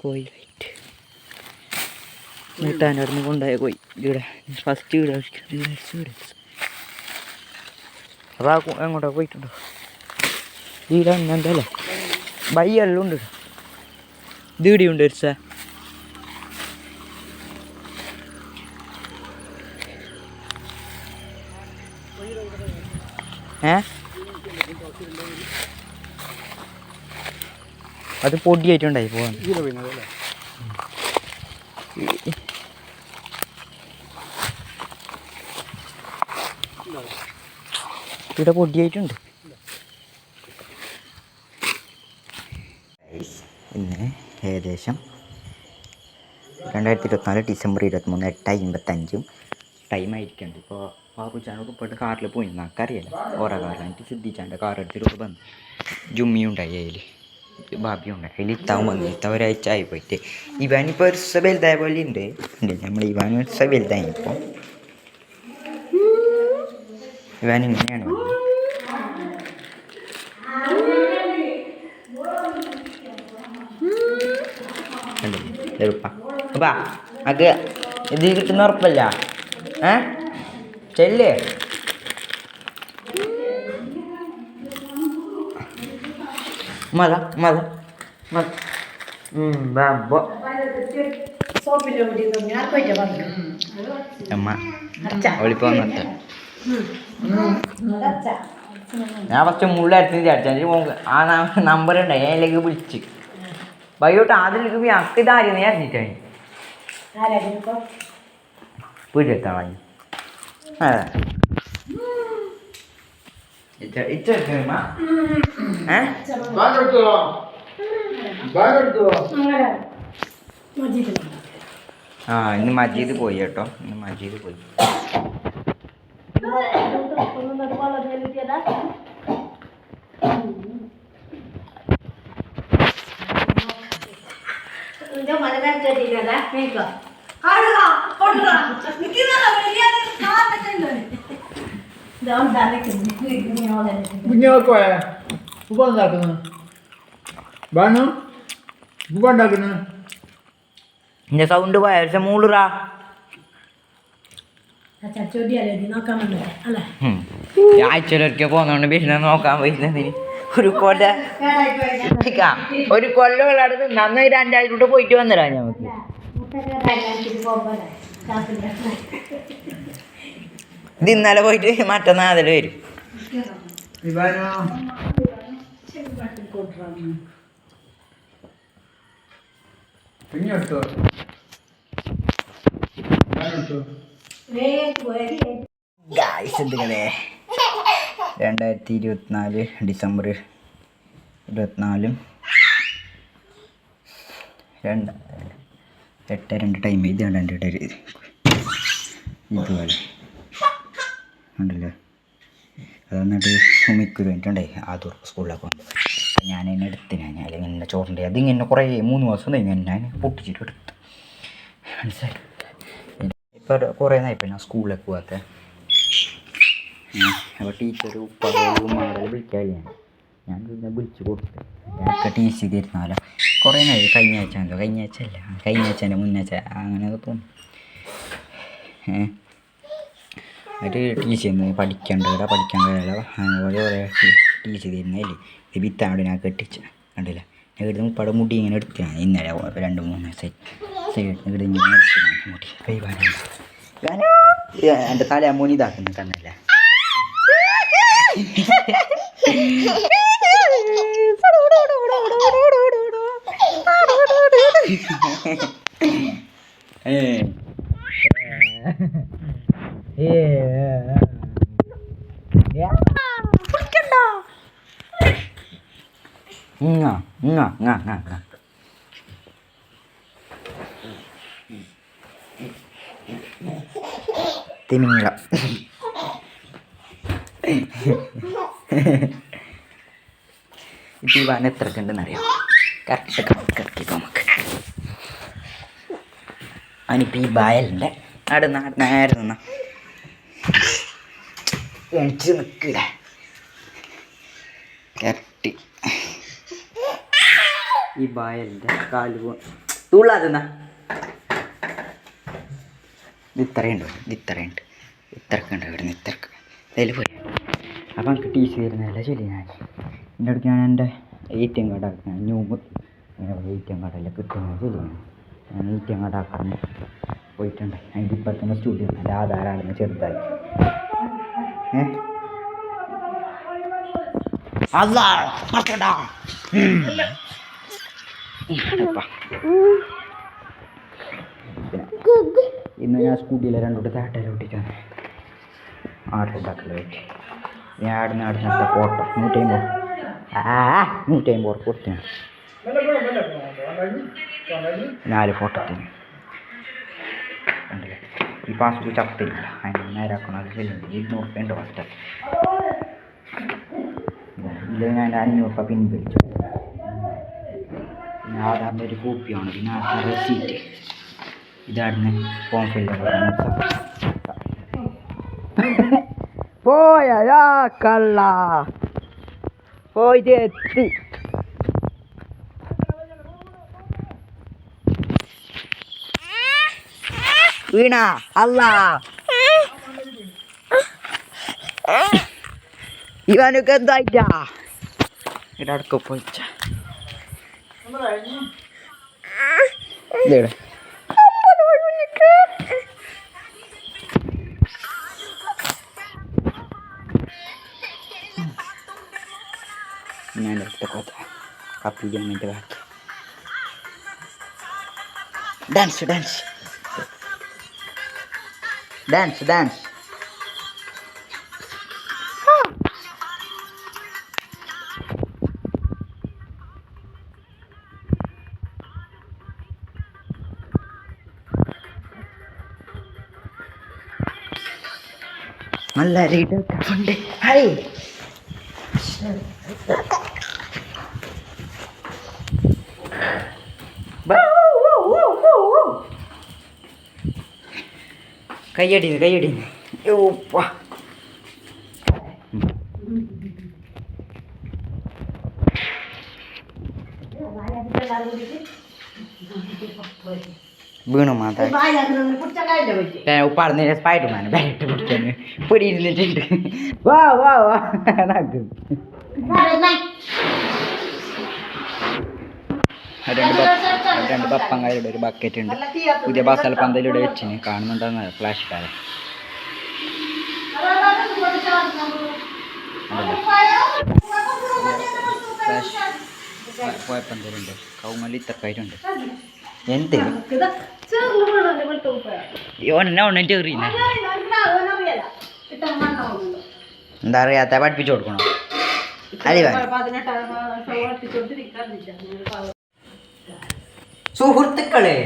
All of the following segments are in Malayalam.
കോഴി ലൈറ്റ് മൂട്ടാനടന്ന് കൊണ്ടായ കോഴി ഇവിടെ ഫസ്റ്റ് വീട് അപ്പോൾ എങ്ങോട്ടാ പോയിട്ടുണ്ടോ ഇവിടെ എന്തല്ലേ ബയ്യെല്ലാം ഉണ്ട് ഇത് ഇവിടെയുണ്ട് ഒരു സാർ അത് പൊടിയായിട്ടുണ്ടായി പോകാൻ ഇവിടെ പൊടിയായിട്ടുണ്ട്. ഇന്ന് ഏകദേശം 2024 ഡിസംബർ 23 8:55 ടൈമായിരിക്കുന്നുണ്ട്. ഇപ്പോൾ ബാബുച്ചാനൊക്കെ പോയിട്ട് കാറിൽ പോയി നമുക്കറിയില്ല ഓരോ കാറിൽ എനിക്ക് സിദ്ധിച്ചാൻ്റെ കാർ എടുത്തിട്ട് വന്നു ജുമ്മിയുണ്ടായി അതിൽ ഭാബിയുണ്ടായി അതിൽ ഇത്താവും വന്നു ഇത്ത ഒരാഴ്ച ആയി പോയിട്ട് ഇവാനിപ്പോൾ ഒരു ദിവസം വലുതായ പോലെ ഉണ്ട് നമ്മൾ ഇവാൻ ഒരു ദിവസം വലുതായി ഇപ്പോൾ ഇവാൻ ഇങ്ങനെയാണ് വന്നത്. അപ്പാ അത് ഇത് കിട്ടുന്ന ഉറപ്പല്ല ചെല്ലേ മത മത അമ്മ ഒളിപ്പോ വന്നിട്ട് ഞാൻ ഫസ്റ്റ് മുള്ളടുത്ത് വിചാരിച്ചു ആ നമ്പർ ഉണ്ടായി അതിലേക്ക് വിളിച്ച് ബൈയോട്ട് അതിലേക്ക് പോയി അക്ക് ഇതായിരുന്നു ഞാൻ അറിഞ്ഞിട്ടാണ് വീട്ടിലെത്താൻ ഇന്ന് മജീദ് പോയി കേട്ടോ ഇന്ന് മജീദ് പോയി. സൗണ്ട് പോയ മൂളുറാ ആഴ്ചയിലൊരിക്കൽ പോകുന്നോണ്ട് ബിസിനസ് നോക്കാൻ പോയിരുന്നതിന് ഒരു കൊല്ലങ്ങളടുത്ത് നന്നായി 2 ആഴ്ച പോയിട്ട് വന്നിടാ ഞങ്ങൾക്ക്. ഇത് ഇന്നലെ പോയിട്ട് മറ്റന്നാ അതിൽ വരും. എന്തിനെ 2024 ഡിസംബർ 24 8:02 ടൈം ഇത് 2 ഇതുപോലെ ഉണ്ടല്ലോ. അത് എന്നിട്ട് സുമിക്കൊരു വേണ്ടിയിട്ടുണ്ടായി ആദൂർ സ്കൂളിലൊക്കെ ഉണ്ട്. ഞാൻ എന്നെ എടുത്തിന് അല്ലെങ്കിൽ എന്നെ ചോറിൻ്റെ അതിങ്ങനെ കുറേ 3 മാസം ഞാൻ പൊട്ടിച്ചിട്ട് എടുത്തു മനസ്സിലായി. ഇപ്പോൾ കുറേ നായിപ്പോൾ ഞാൻ സ്കൂളിലേക്ക് പോകാത്ത അപ്പോൾ ടീച്ചർ ഉപ്പാടും വിളിക്കാറില്ല ഞാൻ പിന്നെ വിളിച്ച് കൊടുത്തു ഞങ്ങൾക്ക് ടി സി തരുന്നാലോ കുറേ നായി കഴിഞ്ഞ ആഴ്ച അല്ല കഴിഞ്ഞ ആഴ്ചൻ്റെ മുന്നാഴ്ച അങ്ങനെയൊക്കെ തോന്നും. അത് ടി സി പഠിക്കാൻ കഴിയില്ല അതുപോലെ കുറേ ടി സി തരുന്നതല്ലേ ഇത് വിത്താണ്ട് ഞാൻ കെട്ടിച്ച കണ്ടില്ല ഞാൻ ഇവിടുന്ന് മുപ്പാട് മുടി ഇങ്ങനെ എടുത്തിനാണ് ഇന്നലെ 2-3 സൈഡ് ഇവിടെ ഇങ്ങനെ എടുത്തിനാണ് മുടി കൈവാനാണ് എൻ്റെ തല മോനി ഇതാക്കുന്നു കണ്ണല്ല. തിമിങ്ങല ഇപ്പോൾ ഈ വാൻ എത്രയൊക്കെ ഉണ്ടെന്നറിയാം കറക്റ്റ് കണക്കിപ്പോൾ നമുക്ക് അവനിപ്പോൾ ഈ ബായലുണ്ട് അവിടെ നേരെ നിന്ന എണിച്ച് നിൽക്കില്ല സെറ്റ്. ഈ ബായലിൻ്റെ കാല് തൂള്ളാതെന്നാ ഇത്രയുണ്ട്, ഇത്രയുണ്ട്, ഇത്രക്ക് ഉണ്ട് ഇവിടെ നിന്ന് ഇത്രക്ക് അതിൽ പോയി. അപ്പം എനിക്ക് ടി സി തരുന്നതല്ല ശരി. ഞാൻ എൻ്റെ അടുത്ത് ഞാൻ എൻ്റെ ATM കാർഡ് ആക്കാൻ ന്യൂമ് ATM കാർഡെല്ലാം കിട്ടുന്നത് ശരി. ഞാൻ ATM കാർഡ് ആക്കാൻ പോയിട്ടുണ്ട്. അതിൻ്റെ ഇപ്പം തന്നെ സ്റ്റുഡിയോ എൻ്റെ ആധാറാണെന്ന് ചെറുതായി ഇന്ന് ഞാൻ സ്കൂട്ടിയിലെ രണ്ടോട്ട് താട്ടയിൽ ഒട്ടിച്ചാണ് ആട്ടിലാക്കലായിട്ട്. ഞാൻ ആടുന്ന ഫോട്ടോ 150 കൊടുത്തിന് 4 ഫോട്ടോത്തിന് ഉണ്ടല്ലേ. ഈ പാസ്ബുക്ക് ചത്തില്ല, അതിന് നേരാക്കണം. അത് ശരിയുണ്ട്. 200 രൂപ ഉണ്ട് ഫസ്റ്റ്. ഇത് ഞാൻ 500 രൂപ പിൻവലിച്ചു. പിന്നെ ആധാറിൻ്റെ ഒരു കോപ്പിയാണ്, പിന്നെ ആധാർ റെസീറ്റ്. ഇതായിരുന്നു ഫോം ഫില്ല് പോയാ കള്ള പോയിട്ട് എത്തി. വീണ അല്ല ഇവനൊക്കെ എന്തായിട്ടാ ഇവിടെ അടുക്ക പോയിച്ച ഞാൻ എടുത്ത കൊത്ത കപ്പി ജമ്മിൻ്റെ ബാക്കി ഡാൻസ് ഡാൻസ് ഡാൻസ് ഡാൻസ് നല്ല റീഡൊക്കെ ഹൈ കയ്യടിന്ന് കയ്യടിന്ന് യോപ്പാ വീണു മാതാ ഉപ്പാടുന്ന സ്പൈഡർമാൻ ബാറ്റ് പിടിക്കാൻ ഇവിടെ ഇരുന്നിട്ടുണ്ട്. വാ വാ വാ രണ്ട് പപ്പങ്ങയുടെ ഒരു ബക്കറ്റ് ഉണ്ട്. പുതിയ ബാസാല പന്തലിവിടെ വെച്ചിന് കാണുന്നുണ്ടെന്ന് ഫ്ലാഷ് കാലം പോയ പന്തലുണ്ട്. കൗമലി ഇത്തക്കായിട്ടുണ്ട്. എന്ത് എന്താ അറിയാത്ത പഠിപ്പിച്ചു കൊടുക്കണോ? സുഹൃത്തുക്കളെ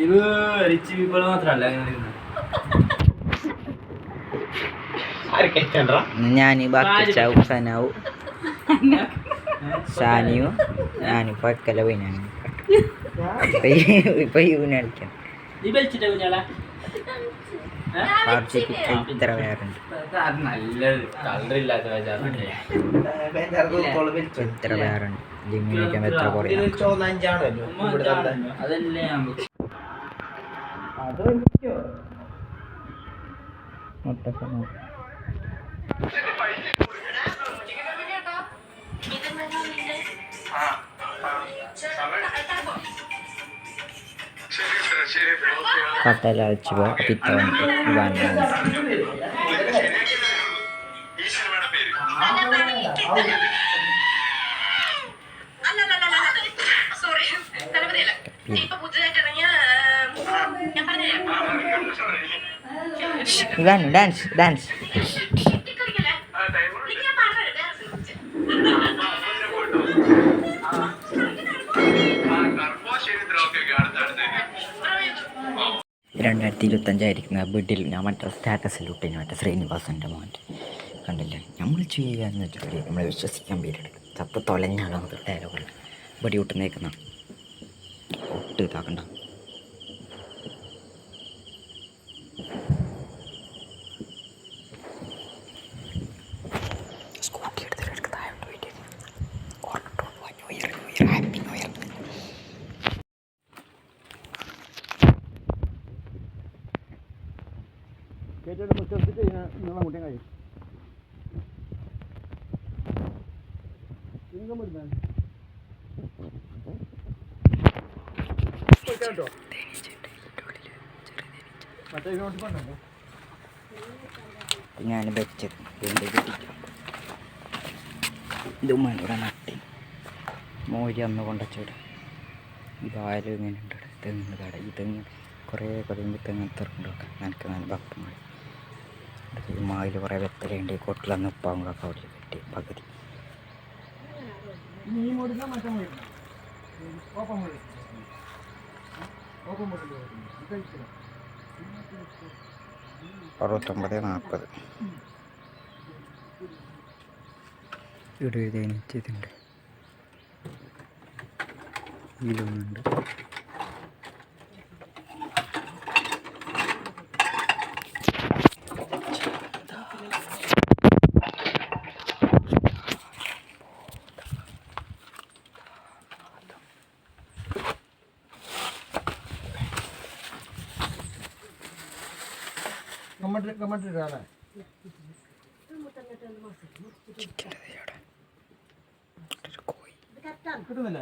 ഇത് റിച്ച് പീപ്പിൾ മാത്രല്ല ഞാൻ ബാക്കിച്ചാവും സനാവും സാനിയും ഞാനും പക്കല പോയിനാണ്. ഇപ്പൊ ഇവനെ കളിക്കാം. ഇത്ര വേറുണ്ട് എത്ര വേറുണ്ട് ജിമ്മിനൊക്കെ എത്ര കുറേ കട്ടല അഴിച്ചു പിത്തവൻ ഇവാൻ ഡാൻസ് ഡാൻസ് 2025 ബെഡിൽ ഞാൻ മറ്റേ സ്റ്റാറ്റസിൽ ഇട്ടിന് മറ്റേ ശ്രീനിവാസൻ്റെ മോൻ്റെ കണ്ടില്ലേ. നമ്മൾ ചെയ്യാന്ന് വെച്ചിട്ട് നമ്മൾ വിശ്വസിക്കാൻ പേരെടുക്കും. ചപ്പ് തൊലഞ്ഞാണോ അത് ഡയലോഗുകൾ ബടി വിട്ടുന്നേക്കുന്ന ഒട്ട് ഇതാക്കണ്ട. സ്കൂട്ടി എടുത്തിട്ട് താഴോട്ട് പോയിട്ട് ഹാപ്പി ന്യൂ ഇയർ. ഞാൻ വെച്ചത് ഇത് ഉമ്മയുടെ നട്ടി മോരി അന്ന് കൊണ്ടുവച്ചോട്. ഇതായാലും ഇങ്ങനെ ഉണ്ട് തെങ്ങ് കട. ഈ തെങ്ങ് കുറേ കഴിയുമ്പോൾ തെങ്ങ് തിറക്കൊണ്ട് വെക്കാം. എനിക്ക് നല്ല ഭക്തമായി മാവിൽ കുറേ വെത്തലുണ്ട്. കൊട്ടിലന്ന് ഉപ്പാവും കാക്ക അവിടെ കെട്ടി പകുതി. അറുപത്തൊമ്പത് 40 ഇവിടെ എഴുതിയിട്ടുണ്ട്. ഇതിലൊന്നുണ്ട്. കിട്ടുന്നില്ല.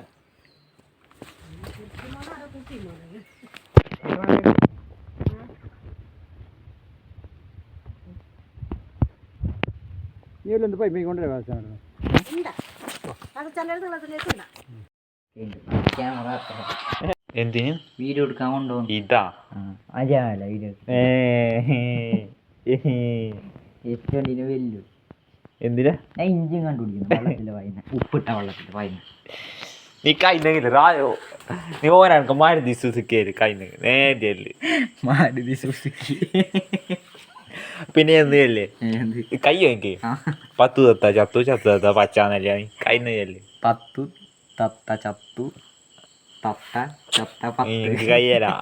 നീ വല്ല പൈപ്പ് കൊണ്ടുവരാ കാശാണ്. എന്തിന് വീഡിയോ എടുക്കാൻ കൊണ്ടുപോകും. ഇതാ അജാല വീഡിയോ ഏറ്റവും വെല്ലു. എന്തിനാ ഞാൻ ഇഞ്ചിയും കണ്ടുപിടിക്കുന്നു. വെള്ളത്തിൻ്റെ വായന ഉപ്പിട്ട വെള്ളത്തിൻ്റെ വായന. നീ കൈന്നെങ്കിൽ റായോ നീ ഓരാൾക്ക് മാരുതി സുസുക്കി കൈന്നെങ്കിൽ നേരല്ലേ മാരുതി സുസുക്കി. പിന്നെ എന്തില്ലേ കൈ എനിക്ക് 10 തത്ത ചത്തു ചത്തു തത്ത പച്ചാന്നല്ലേ കൈന്നല്ലേ 10 തത്ത ചത്തു തത്ത ചത്ത 10 കയ്യരാ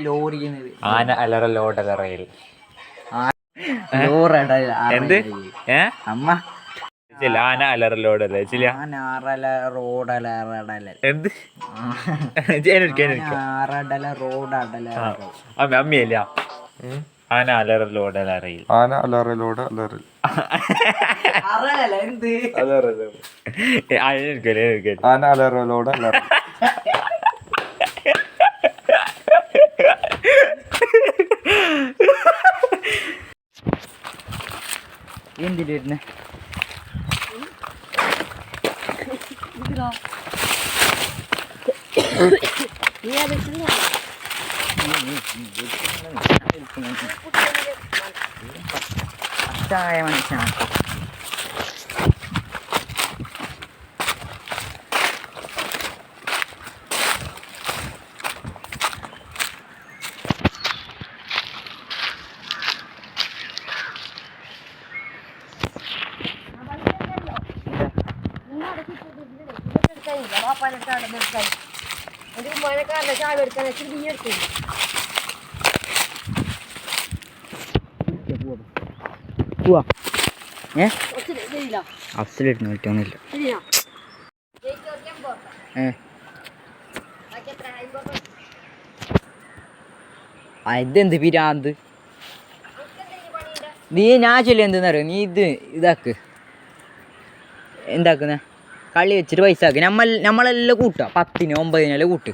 ലോറിക്കുന്നത്. ആന അലറ ലോഡലറയിൽ എന്ത് അമ്മ ആന അലറ ലോഡല്ലേ ചില എന്ത് അമ്മയല്ല ആന അലറ ലോഡലറയിൽ ആന അലറലോട് അലറൽ ആന അലറലോട് അലറൽ എന്തിരുന്ന് അച്ചായ മനുഷ്യനാണ്. പോവാ അഫ്സലിരുന്ന് പറ്റൊന്നുമില്ല. ഇതെന്ത് പിരാന്ത് നീ ഞാൻ ചൊല്ലി എന്തെന്നറിയോ നീ ഇതാക്ക് എന്താക്കുന്ന കളി വെച്ചിട്ട് പൈസ ആക്കി നമ്മളെല്ലാം കൂട്ടുക 10 9 കൂട്ട്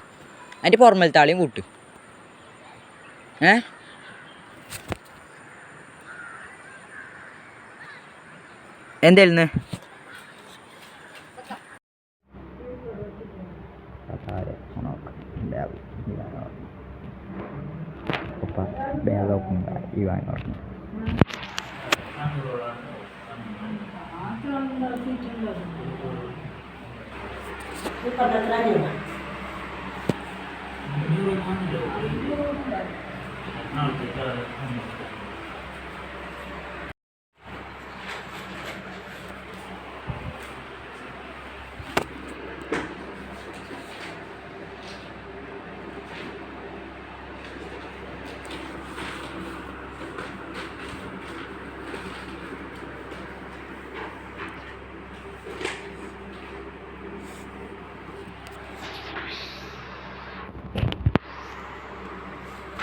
അതിൻ്റെ പുറമലത്തെ ആളെയും കൂട്ട്. എന്തായിരുന്നു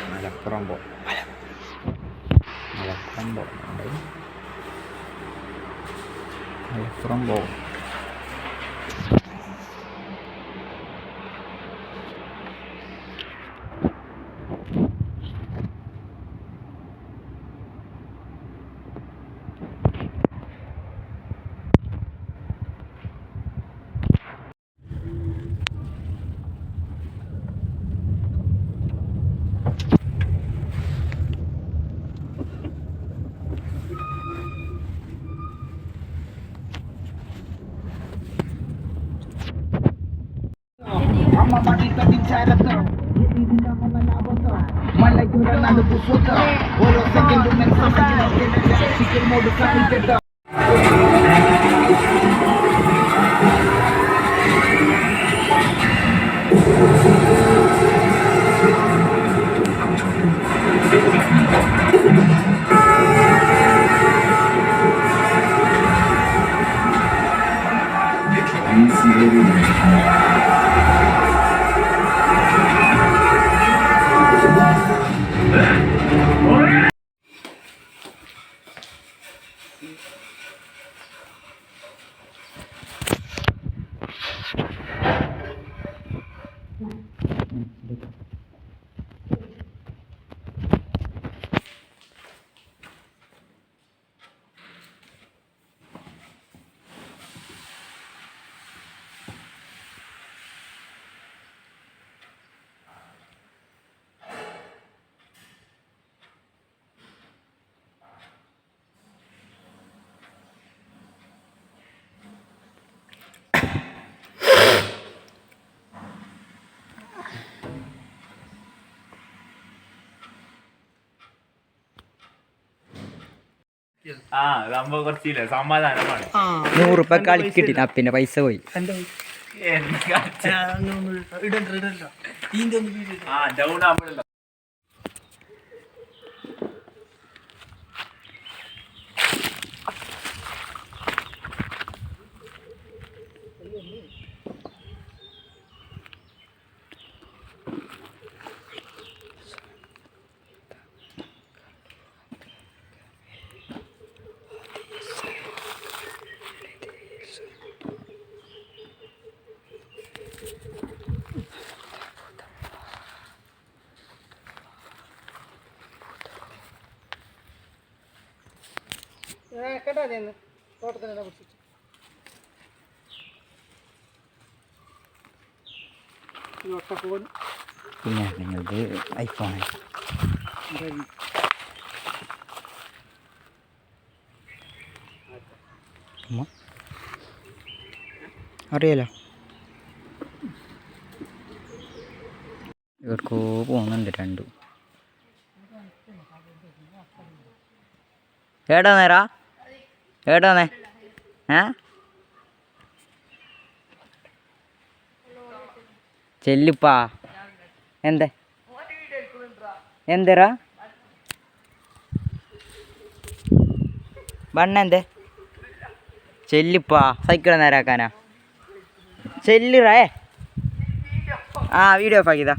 മലപ്പുറം പോ മലപ്പുറം പോകും. ആ സംഭവം കുറച്ചില്ല സമാധാനമാണ്. 100 റുപ്യ കളിക്കിട്ടി പിന്നെ പൈസ പോയി. ആ ഡൗൺ ആവുമ്പോഴല്ലോ പിന്നെ നിങ്ങളത് ഐഫോൺ അറിയാലോ. എവിടേക്കോ പോകുന്നുണ്ട് രണ്ടും. ഏടാ നേരാ ഏടാന്നേ ചെല്ലിപ്പാ എന്തേരാ ബണ്ണ എന്തേ ചെല്ലിപ്പാ സൈക്കിള് നേരാക്കാനാ ചെല്ലിറേ. ആ വീഡിയോ ഓഫ് ആക്കിയതാ.